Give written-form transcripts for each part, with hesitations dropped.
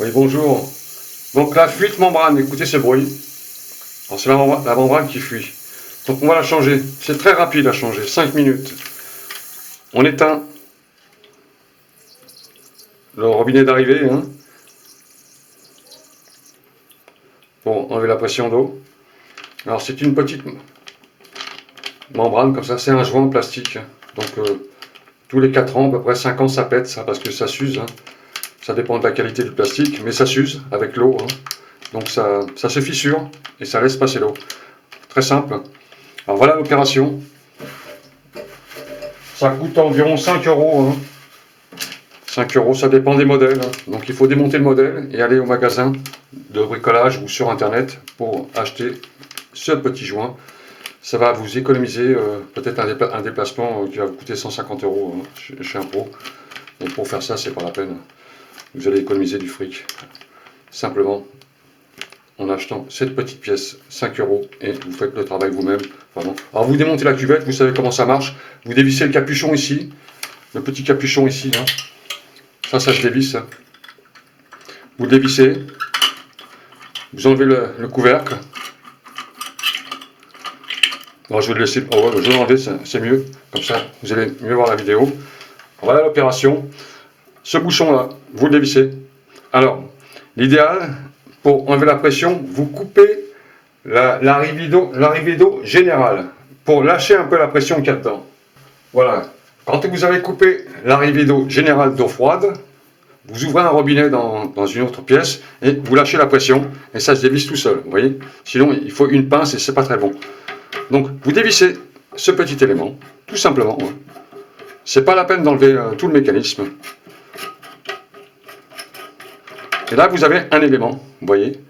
Oui, bonjour. Donc la fuite membrane, écoutez ce bruit. Alors c'est la membrane qui fuit. Donc on va la changer. C'est très rapide à changer, 5 minutes. On éteint le robinet d'arrivée pour enlever la pression d'eau. Alors c'est une petite membrane comme ça, c'est un joint en plastique. Donc tous les 4 ans, à peu près 5 ans, ça pète, ça, parce que ça s'use. Ça dépend de la qualité du plastique, mais ça s'use avec l'eau. Donc ça se fissure et ça laisse passer l'eau. Très simple. Alors voilà l'opération. Ça coûte environ 5 euros. 5 euros, ça dépend des modèles. Donc il faut démonter le modèle et aller au magasin de bricolage ou sur internet pour acheter ce petit joint. Ça va vous économiser peut-être un déplacement qui va vous coûter 150 euros chez un pro. Et pour faire ça, c'est pas la peine. Vous allez économiser du fric. Simplement en achetant cette petite pièce, 5 euros, et vous faites le travail vous-même. Alors vous démontez la cuvette, vous savez comment ça marche. Vous dévissez le capuchon ici, le petit capuchon ici. Ça se dévisse. Vous le dévissez. Vous enlevez le couvercle. Alors je vais le laisser. Oh ouais, je vais l'enlever, c'est mieux. Comme ça, vous allez mieux voir la vidéo. Voilà l'opération. Ce bouchon-là, vous le dévissez. Alors, l'idéal, pour enlever la pression, vous coupez l'arrivée d'eau générale pour lâcher un peu la pression qu'il y a dedans. Voilà. Quand vous avez coupé l'arrivée d'eau générale d'eau froide, vous ouvrez un robinet dans une autre pièce et vous lâchez la pression et ça se dévisse tout seul. Vous voyez? Sinon, il faut une pince et c'est pas très bon. Donc, vous dévissez ce petit élément, tout simplement. C'est pas la peine d'enlever tout le mécanisme. Et là, vous avez un élément, vous voyez.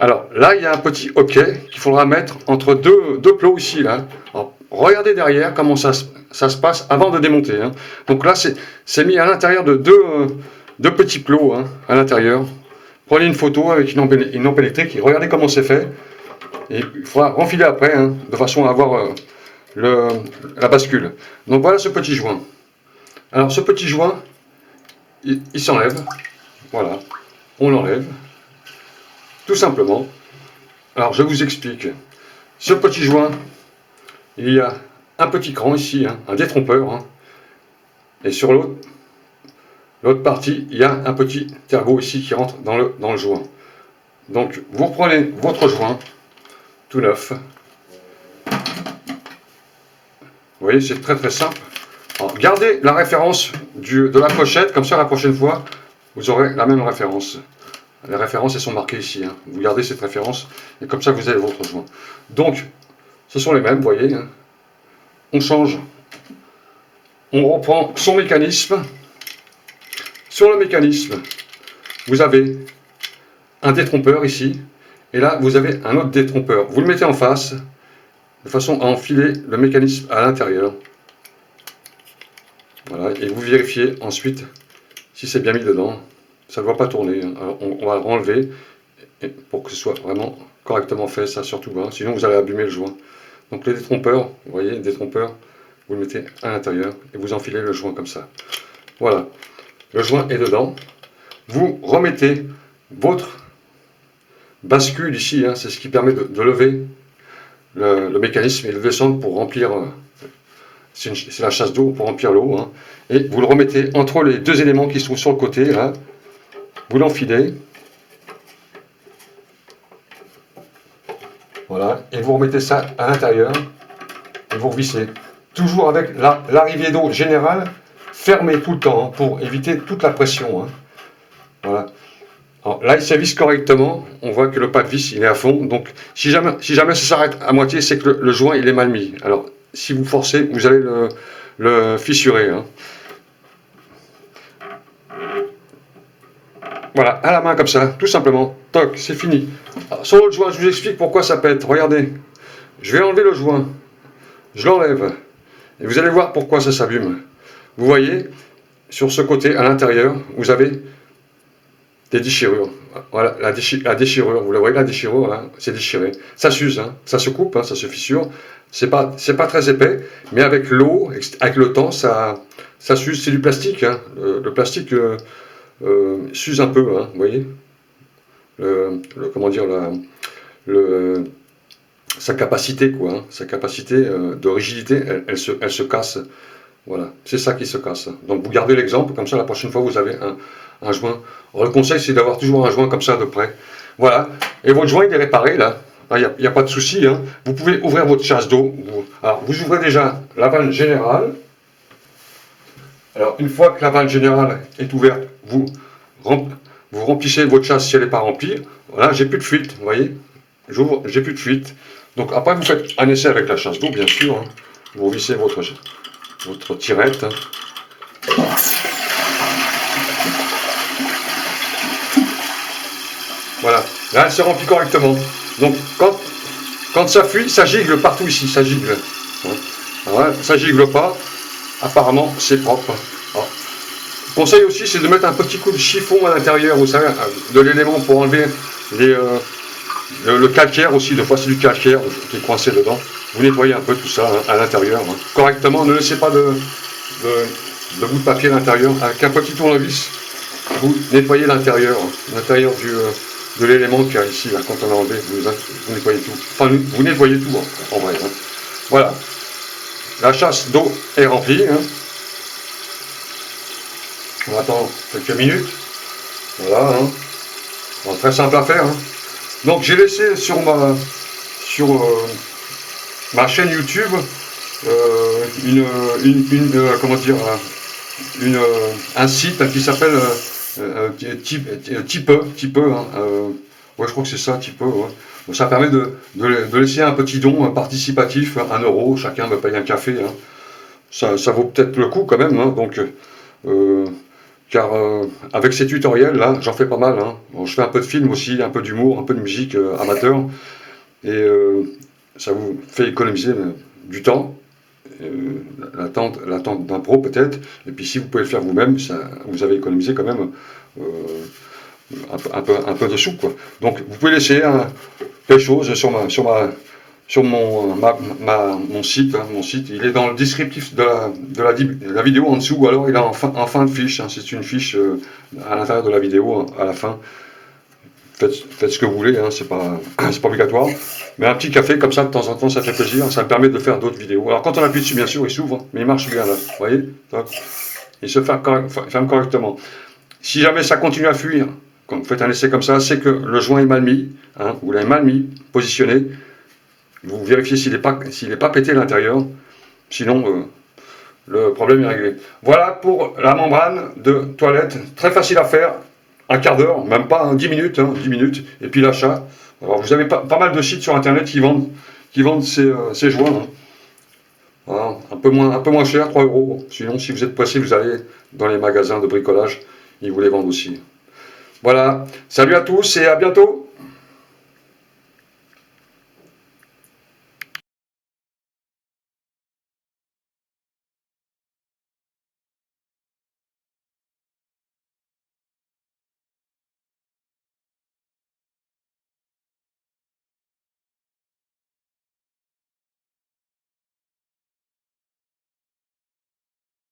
Alors là, il y a un petit hoquet qu'il faudra mettre entre deux plots ici. Là. Alors, regardez derrière comment ça se passe avant de démonter. Donc là, c'est mis à l'intérieur de deux petits plots à l'intérieur. Prenez une photo avec une lampe électrique et regardez comment c'est fait. Et il faudra renfiler après, de façon à avoir la bascule. Donc voilà ce petit joint. Alors ce petit joint, il s'enlève. Voilà, on l'enlève. Tout simplement. Alors je vous explique. Ce petit joint, il y a un petit cran ici, un détrompeur. Et sur l'autre partie, il y a un petit tergot ici qui rentre dans le joint. Donc vous reprenez votre joint, tout neuf. Vous voyez, c'est très très simple. Alors, gardez la référence de la pochette, comme ça la prochaine fois, vous aurez la même référence. Les références, elles sont marquées ici. Vous gardez cette référence, et comme ça, vous avez votre joint. Donc, ce sont les mêmes, vous voyez. On change. On reprend son mécanisme. Sur le mécanisme, vous avez un détrompeur ici. Et là, vous avez un autre détrompeur. Vous le mettez en face, de façon à enfiler le mécanisme à l'intérieur. Voilà, et vous vérifiez ensuite si c'est bien mis dedans. Ça ne doit pas tourner. Alors on va le renlever pour que ce soit vraiment correctement fait, ça surtout bas. Sinon vous allez abîmer le joint. Donc le détrompeur, vous voyez, le détrompeur, vous le mettez à l'intérieur et vous enfilez le joint comme ça. Voilà, le joint est dedans. Vous remettez votre bascule ici, c'est ce qui permet de lever le mécanisme et de descendre pour remplir. C'est la chasse d'eau pour remplir l'eau. Et vous le remettez entre les deux éléments qui se trouvent sur le côté. Là. Vous l'enfilez. Voilà. Et vous remettez ça à l'intérieur. Et vous revissez. Toujours avec l'arrivée d'eau générale fermée tout le temps pour éviter toute la pression. Voilà. Alors, là, il se visse correctement. On voit que le pas de vis, il est à fond. Donc, si jamais ça s'arrête à moitié, c'est que le joint, il est mal mis. Alors, si vous forcez, vous allez le fissurer. Voilà, à la main comme ça, tout simplement. Toc, c'est fini. Alors, sur le joint, je vous explique pourquoi ça pète. Regardez, je vais enlever le joint. Je l'enlève. Et vous allez voir pourquoi ça s'abîme. Vous voyez, sur ce côté, à l'intérieur, vous avez des déchirures. Voilà, la déchirure, vous la voyez, la déchirure, là, c'est déchiré. Ça s'use, ça se coupe, ça se fissure. C'est pas très épais, mais avec l'eau, avec le temps, ça ça s'use, c'est du plastique, hein. Le plastique s'use un peu, hein, vous voyez. Comment dire, sa capacité, quoi, hein, sa capacité de rigidité, elle se casse. Voilà, c'est ça qui se casse. Donc vous gardez l'exemple, comme ça la prochaine fois vous avez un joint. Alors, le conseil c'est d'avoir toujours un joint comme ça de près. Voilà, et votre joint il est réparé là, il n'y a pas de souci. Hein. Vous pouvez ouvrir votre chasse d'eau. Alors vous ouvrez déjà la vanne générale. Alors une fois que la vanne générale est ouverte, vous remplissez votre chasse si elle n'est pas remplie. Voilà, j'ai plus de fuite, vous voyez. J'ouvre, j'ai plus de fuite. Donc après vous faites un essai avec la chasse d'eau bien sûr. Hein. Vous vissez votre tirette. Voilà, là elle se remplit correctement. Donc quand ça fuit, ça gigle partout ici, ça gigle. Alors, ça gigle pas, apparemment c'est propre. Alors, conseil aussi c'est de mettre un petit coup de chiffon à l'intérieur, vous savez, de l'élément pour enlever le calcaire aussi, des fois c'est du calcaire qui est coincé dedans. Vous nettoyez un peu tout ça hein, à l'intérieur, hein, correctement, ne laissez pas de bout de papier à l'intérieur. Avec un petit tournevis, vous nettoyez l'intérieur, de l'élément qu'il y a ici, là, quand on a enlevé, vous nettoyez tout. Enfin, vous nettoyez tout, en vrai. Hein. Voilà. La chasse d'eau est remplie. Hein. On attend quelques minutes. Voilà. Hein. Bon, très simple à faire. Hein. Donc, j'ai laissé sur ma chaîne YouTube comment dire, un site qui s'appelle Tipeux, hein, ouais, je crois que c'est ça, Tipeux. Ouais. Donc, ça permet de laisser un petit don participatif, 1 €, chacun me paye un café. Hein. Ça vaut peut-être le coup quand même. Hein, donc, car avec ces tutoriels là, j'en fais pas mal. Hein. Bon, je fais un peu de film aussi, un peu d'humour, un peu de musique amateur. Et ça vous fait économiser du temps. L'attente d'un pro peut-être, et puis si vous pouvez le faire vous-même, vous avez économisé quand même un peu de sous, quoi. Donc vous pouvez laisser quelque chose sur mon site, hein, il est dans le descriptif de la vidéo en dessous, ou alors il est en fin de fiche, hein, c'est une fiche à l'intérieur de la vidéo, à la fin. Faites ce que vous voulez, hein, c'est pas obligatoire. Mais un petit café comme ça de temps en temps, ça fait plaisir, ça me permet de faire d'autres vidéos. Alors quand on appuie dessus, bien sûr, il s'ouvre, mais il marche bien là, vous voyez. Il se ferme correctement. Si jamais ça continue à fuir, quand vous faites un essai comme ça, c'est que le joint est mal mis, hein, vous l'avez mal mis, positionné. Vous vérifiez s'il n'est pas pété à l'intérieur, sinon le problème est réglé. Voilà pour la membrane de toilette, très facile à faire. Un quart d'heure, même pas, hein, 10 minutes, et puis l'achat. Alors vous avez pas mal de sites sur internet qui vendent ces joints. Hein. Voilà, un peu moins cher, 3 €. Sinon, si vous êtes pressé, vous allez dans les magasins de bricolage, ils vous les vendent aussi. Voilà, salut à tous et à bientôt.